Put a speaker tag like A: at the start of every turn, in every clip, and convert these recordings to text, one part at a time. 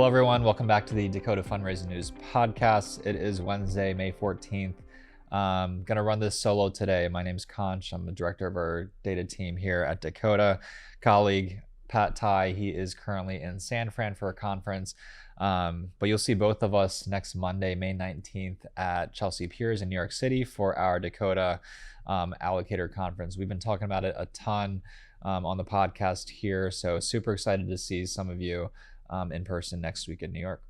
A: Hello, everyone. Welcome back to the Dakota Fundraising News Podcast. It is Wednesday, May 14th. I'm going to run this solo today. My name's Conch. I'm the director of our data team here at Dakota. Colleague Pat Ty, he is currently in San Fran for a conference. But you'll see both of us next Monday, May 19th at Chelsea Piers in New York City for our Dakota Allocator Conference. We've been talking about it a ton on the podcast here. So super excited to see some of you in person next week in New York.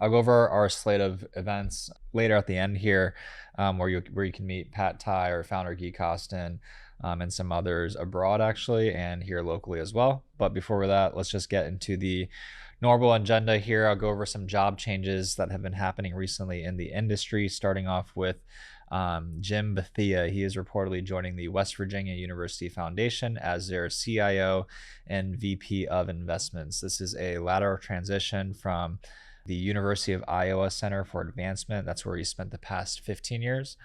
A: I'll go over our slate of events later at the end here, where you can meet Pat Ty, or founder Guy Costin, and some others abroad actually, and here locally as well. But before that, let's just get into the normal agenda here. I'll go over some job changes that have been happening recently in the industry, starting off with Jim Bethea. He is reportedly joining the West Virginia University Foundation as their CIO and VP of Investments. This is a lateral transition from the University of Iowa Center for Advancement. That's where he spent the past 15 years.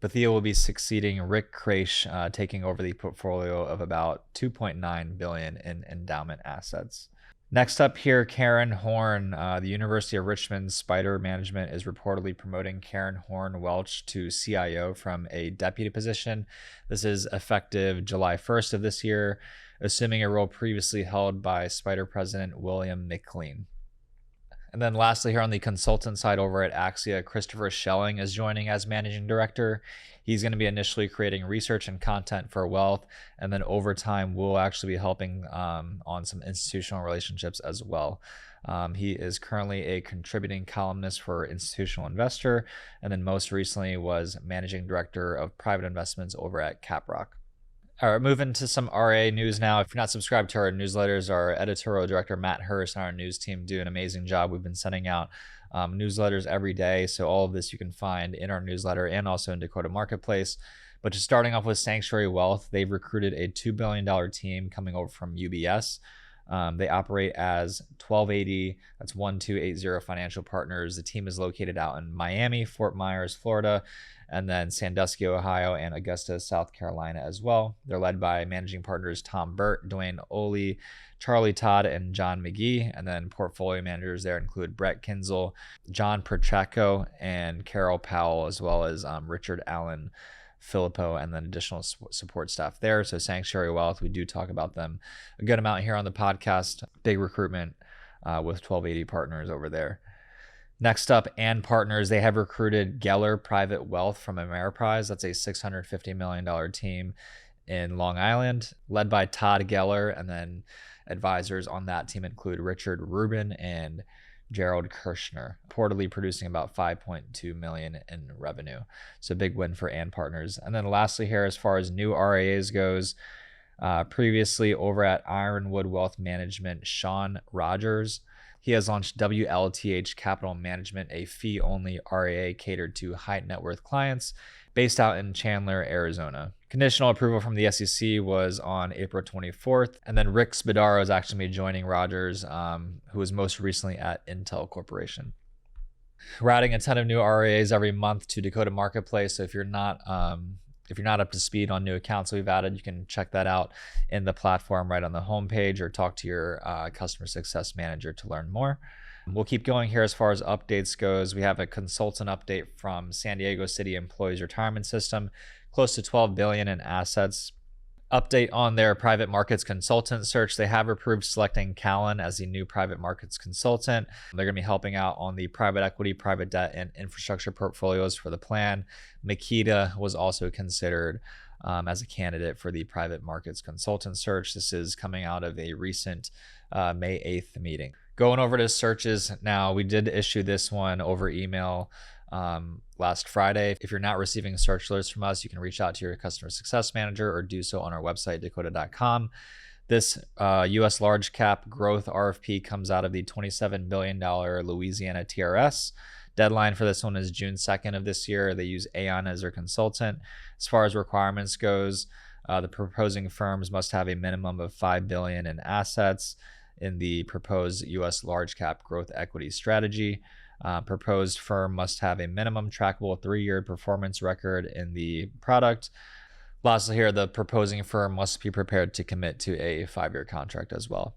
A: Bethea will be succeeding Rick Kraish, taking over the portfolio of about $2.9 billion in endowment assets. Next up here, Karen Horn. The University of Richmond Spider Management is reportedly promoting Karen Horn Welch to CIO from a deputy position. This is effective July 1st of this year, assuming a role previously held by Spider President William McLean. And then lastly, here on the consultant side over at Aksia, Christopher Schelling is joining as managing director. He's going to be initially creating research and content for wealth, and then over time will actually be helping on some institutional relationships as well. He is currently a contributing columnist for Institutional Investor, and then most recently was managing director of private investments over at CapRock. All right, moving to some RA news now. If you're not subscribed to our newsletters, our editorial director, Matt Hurst, and our news team do an amazing job. We've been sending out newsletters every day. So all of this you can find in our newsletter and also in Dakota Marketplace. But just starting off with Sanctuary Wealth, they've recruited a $2 billion team coming over from UBS. They operate as 1280, that's 1280 Financial Partners. The team is located out in Miami, Fort Myers, Florida, and then Sandusky, Ohio, and Augusta, South Carolina as well. They're led by managing partners Tom Burt, Dwayne Oley, Charlie Todd, and John McGee. And then portfolio managers there include Brett Kinzel, John Perchaco, and Carol Powell, as well as Richard Allen Filippo, and then additional support staff there. So Sanctuary Wealth, we do talk about them a good amount here on the podcast. Big recruitment with 1280 partners over there. Next up, and Partners, they have recruited Geller Private Wealth from Ameriprise. That's a $650 million team in Long Island, led by Todd Geller, and then advisors on that team include Richard Rubin and Gerald Kirshner, reportedly producing about $5.2 million in revenue. So big win for and Partners. And then lastly here, as far as new RIAs goes, previously over at Ironwood Wealth Management, Sean Rogers, he has launched WLTH Capital Management, a fee-only RIA catered to high net worth clients based out in Chandler, Arizona. Conditional approval from the SEC was on April 24th. And then Rick Spadaro is actually joining Rogers, who was most recently at Intel Corporation. We're adding a ton of new RIAs every month to Dakota Marketplace. So if you're not up to speed on new accounts we've added, you can check that out in the platform right on the homepage, or talk to your customer success manager to learn more. We'll keep going here as far as updates goes. We have a consultant update from San Diego City Employees Retirement System, close to $12 billion in assets. Update on their private markets consultant search. They have approved selecting Callan as the new private markets consultant. They're going to be helping out on the private equity, private debt, and infrastructure portfolios for the plan. Makita was also considered as a candidate for the private markets consultant search. This is coming out of a recent May 8th meeting. Going over to searches now, we did issue this one over email last Friday. If you're not receiving search alerts from us, you can reach out to your customer success manager or do so on our website, dakota.com. This U.S. large cap growth RFP comes out of the $27 billion Louisiana TRS. Deadline for this one is June 2nd of this year. They use Aon as their consultant. As far as requirements goes, the proposing firms must have a minimum of $5 billion in assets in the proposed U.S. large cap growth equity strategy. Proposed firm must have a minimum trackable 3-year performance record in the product. Lastly here, the proposing firm must be prepared to commit to a 5-year contract as well.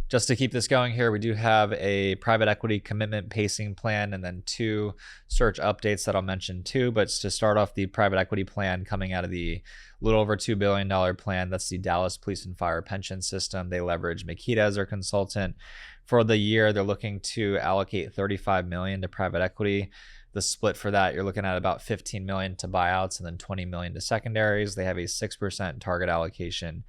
A: Just to keep this going here, we do have a private equity commitment pacing plan and then 2 search updates that I'll mention too. But to start off, the private equity plan coming out of the little over $2 billion plan, that's the Dallas Police and Fire Pension System. They leverage Makita as their consultant. For the year, they're looking to allocate $35 million to private equity. The split for that, you're looking at about $15 million to buyouts and then $20 million to secondaries. They have a 6% target allocation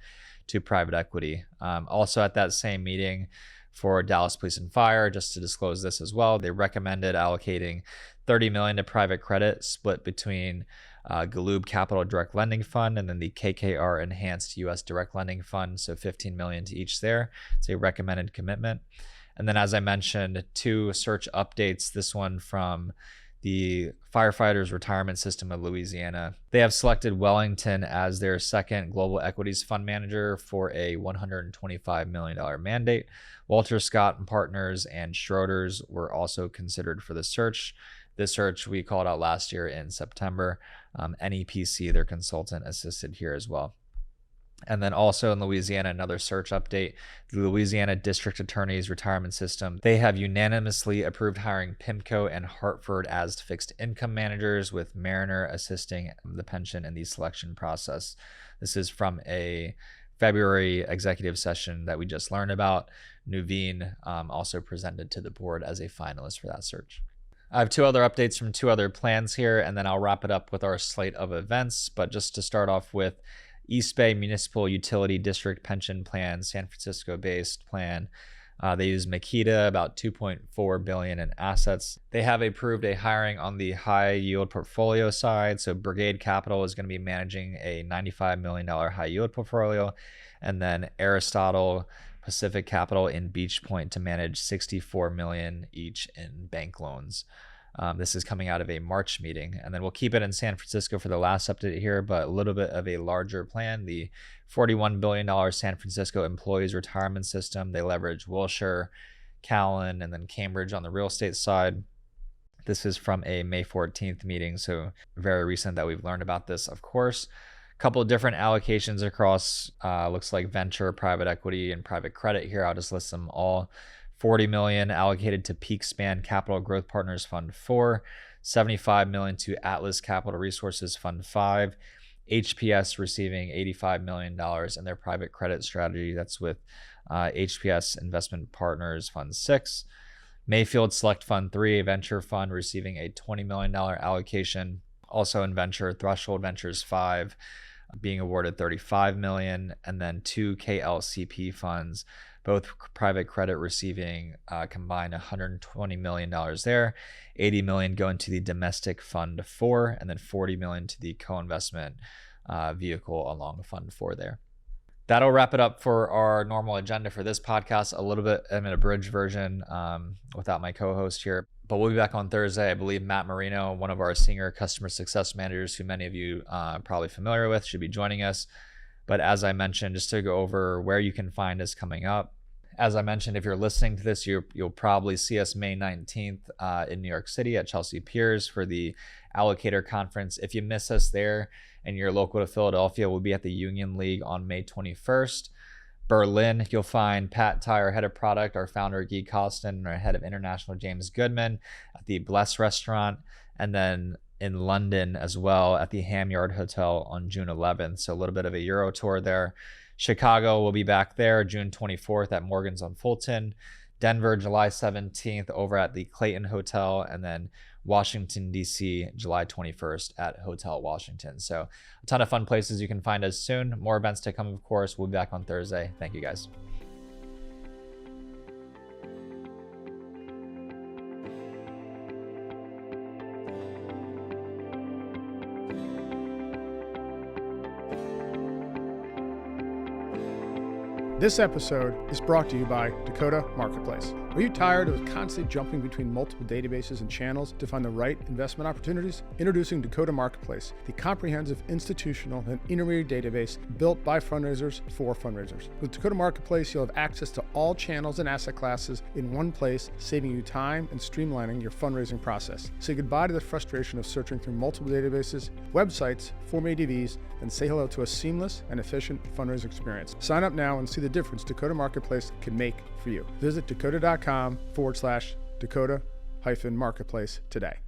A: to private equity. Also at that same meeting for Dallas Police and Fire, just to disclose this as well, they recommended allocating $30 million to private credit, split between Golub Capital Direct Lending Fund and then the KKR Enhanced U.S. Direct Lending Fund, so $15 million to each there. It's a recommended commitment. And then, as I mentioned, 2 search updates, this one from the Firefighters Retirement System of Louisiana. They have selected Wellington as their second global equities fund manager for a $125 million mandate. Walter Scott and Partners and Schroders were also considered for the search. This search we called out last year in September. NEPC, their consultant, assisted here as well. And then also in Louisiana, another search update, the Louisiana District Attorney's Retirement System. They have unanimously approved hiring PIMCO and Hartford as fixed income managers, with Mariner assisting the pension in the selection process. This is from a February executive session that we just learned about. Nuveen also presented to the board as a finalist for that search. I have 2 other updates from 2 other plans here, and then I'll wrap it up with our slate of events. But just to start off with, East Bay Municipal Utility District Pension Plan, San Francisco-based plan. They use Makita, about $2.4 billion in assets. They have approved a hiring on the high yield portfolio side. So Brigade Capital is going to be managing a $95 million high yield portfolio. And then Aristotle, Pacific Capital, and Beach Point to manage $64 million each in bank loans. This is coming out of a March meeting, and then we'll keep it in San Francisco for the last update here, but a little bit of a larger plan, the $41 billion San Francisco Employees Retirement System. They leverage Wilshire, Callan, and then Cambridge on the real estate side. This is from a May 14th meeting, so very recent that we've learned about this, of course. A couple of different allocations across, looks like venture, private equity, and private credit here. I'll just list them all. $40 million allocated to Peakspan Capital Growth Partners Fund 4, $75 million to Atlas Capital Resources Fund 5, HPS receiving $85 million in their private credit strategy. That's with HPS Investment Partners Fund 6, Mayfield Select Fund 3, a venture fund, receiving a $20 million allocation. Also in venture, Threshold Ventures 5 being awarded $35 million, and then 2 KLCP funds, both private credit, receiving combined $120 million there, $80 million going to the Domestic Fund 4, and then $40 million to the co-investment vehicle along Fund 4 there. That'll wrap it up for our normal agenda for this podcast, a little bit of an abridged version without my co-host here. But we'll be back on Thursday. I believe Matt Marino, one of our senior customer success managers, who many of you are probably familiar with, should be joining us. But as I mentioned, just to go over where you can find us coming up. As I mentioned, if you're listening to this, you'll probably see us May 19th in New York City at Chelsea Piers for the Allocator Conference. If you miss us there and you're local to Philadelphia, we'll be at the Union League on May 21st. Berlin, you'll find Pat Tyre, head of product, our founder, Guy Costin, and our head of international, James Goodman, at the Bless Restaurant. And then in London as well at the Ham Yard Hotel on June 11th. So a little bit of a Euro tour there. Chicago will be back there June 24th at Morgan's on Fulton. Denver, July 17th over at the Clayton Hotel. And then Washington, D.C., July 21st at Hotel Washington. So a ton of fun places you can find us soon. More events to come, of course. We'll be back on Thursday. Thank you, guys.
B: This episode is brought to you by Dakota Marketplace. Are you tired of constantly jumping between multiple databases and channels to find the right investment opportunities? Introducing Dakota Marketplace, the comprehensive institutional and intermediary database built by fundraisers for fundraisers. With Dakota Marketplace, you'll have access to all channels and asset classes in one place, saving you time and streamlining your fundraising process. Say goodbye to the frustration of searching through multiple databases, websites, Form ADVs, and say hello to a seamless and efficient fundraising experience. Sign up now and see the the difference Dakota Marketplace can make for you. Visit dakota.com/Dakota-Marketplace today.